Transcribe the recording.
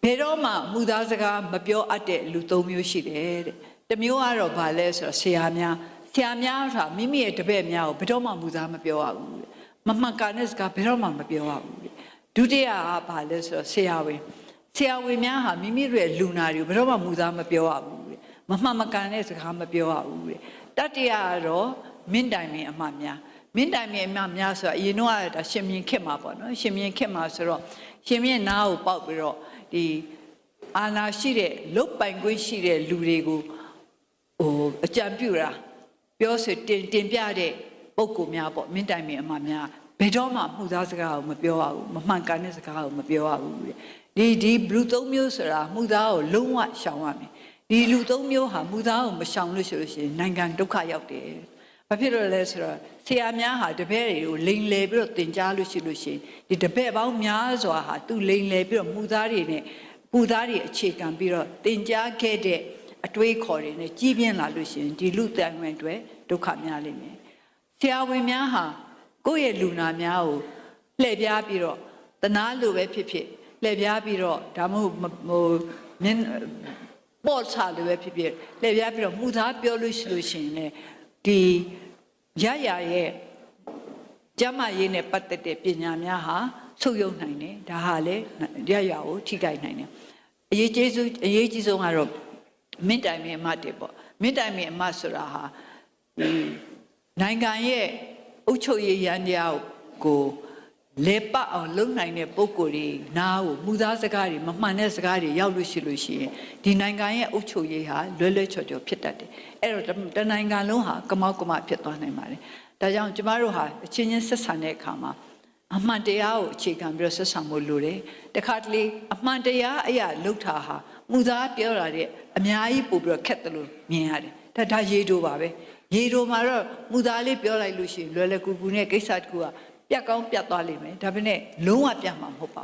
ဘယ်တော့မှမူသားစကားမပြောအပ်တဲ့လူ၃မျိုးရှိတယ်တဲ့တစ်မျိုးကတော့ဘာလဲဆိုတော့ဆရာများဆိုတာမိမိရဲ့တပည့်များကိုဘယ်တော့မှမူသားမပြောရဘူးတဲ့မမှန်ကန်တဲ့စကားဘယ်တော့မှမပြောရဘူးတဲ့ဒုတိယကဘာလဲဆိုတော့ဆရာဝန်များဟာမိမိတို့ရဲ့လူနာတွေကိုဘယ်တော့မှမူသားမပြောရဘူးတဲ့မမှန်မကန်တဲ့စကားမပြောရဘူးတဲ့တတိယကတော့မင်းတိုင်မင်းအမှားများမင်းတိုင်မင်းအမှားများဆိုတော့အရင်တော့ဒါရှင်မြင်ခက်မှာပေါ့နော်ရှင်မြင်ခက်မှာဆိုတော့ရှင်မြင်နားကိုပေါက်ပြီးတော့ဒီအာနာရှိတဲ့လုတ်ပိုင်ခွင့်ရှိတဲ့လူတွေကိုအကြံပြုတာပြောဆိုတင်ပြတဲ့ပုံကူများပေါ့မင်းတိုင်မင်းအမှားများဘယ်တော့မှမှုသားစကားကိုမပြောရဘူးမမှန်ကန်တဲ့စကားကိုမပြောရဘူးတဲ့ဒီဘလူး၃မျိုးဆိုတာမှုသားကိုလုံးဝရှောင်ရမယ်ဒီလူ၃မျိုးဟာမှုသားကိုမရှောင်လို့ရှိလို့ရှိရင်နိုင်ငံဒုက္ခရောက်တယ်ဘာဖြစ်လို့လဲဆိုတော့ဆရာများဟာတပည့်တွေကိုလိန်လည်ပြီးတော့သင်ကြားလို့ရှိလို့ရှိရင်ဒီတပည့်ပေါင်းများစွာဟာသူလိန်လည်ပြီးတော့မှုသားတွေနဲ့ပူသားတွေအခြေခံပြီးတော့သင်ကြားခဲ့တဲ့အတွေးခေါ်တွေနဲ့ကြီးပြင်းလာလို့ရှိရင်ဒီလူတန်ဝင်တွေဒုက္ခများလိမ့်မယ်ဆရာဝန်များဟာကိုယ့်ရဲ့လူနာများကိုလှည့်ပြားပြီးတော့တနာလိုပဲဖြစ်ဖြစ်လှည့်ပြားပြီးတော့ဒါမှမဟုတ်မြင်းပေါ်ချလိုပဲဖြစ်ဖြစ်လှည့်ပြားပြီးတော့မှုသားပြောလို့ရှိလို့ရှိရင်လေဒီရရဲ့ကျမရေးနဲ့ပတ်သက်တဲ့ပညာများဟာဆုပ်ယုပ်နိုင်တယ်ဒါဟာလေရကိုထိခိုက်နိုင်တယ်အရေးကြီးဆုံးကတော့မင်းတိုင်မင်းအမတ်တွေပေါ့မင်းတိုင်မင်းအမတ်ဆိုတာဟာနိုင်ငံရဲ့အုပ်ချုပ်ရေးရန်တရားကိုလေပတ်အောင်လုပ်နိုင်တဲ့ပုံကိုယ်တွေနားကိုမူသားစကားတွေမမှန်တဲ့စကားတွေရောက်လို့ရှိလို့ရှိရင်ဒီနိုင်ငံရဲ့အုပ်ချုပ်ရေးဟာလွယ်ချော်ဖြစ်တတ်တယ်အဲ့တော့တနိုင်ငံလုံးဟာကမောက်ကမဖြစ်သွားနိုင်ပါတယ်ဒါကြောင့်ကျမတို့ဟာအချင်းချင်းဆက်ဆံတဲ့အခါမှာအမှန်တရားကိုအခြေခံပြီးတော့ဆက်ဆံဖို့လိုတယ်တခါတလေအမှန်တရားအရာလှုပ်တာဟာမူသားပြောတာတဲ့အများကြီးပို့ပြီးတော့ခက်တယ်လို့မြင်ရတယ်ဒါရေတိုပါပဲရေတိုမှာတော့မူသားလေးပြောလိုက်လို့ရှိရင်လွယ်ကူနဲ့ကိစ္စတစ်ခုကပြတ်ကောင်းပြတ်သွားလိမ့်မယ်ဒါပေမဲ့လုံးဝပြတ်မှာမဟုတ်ပါ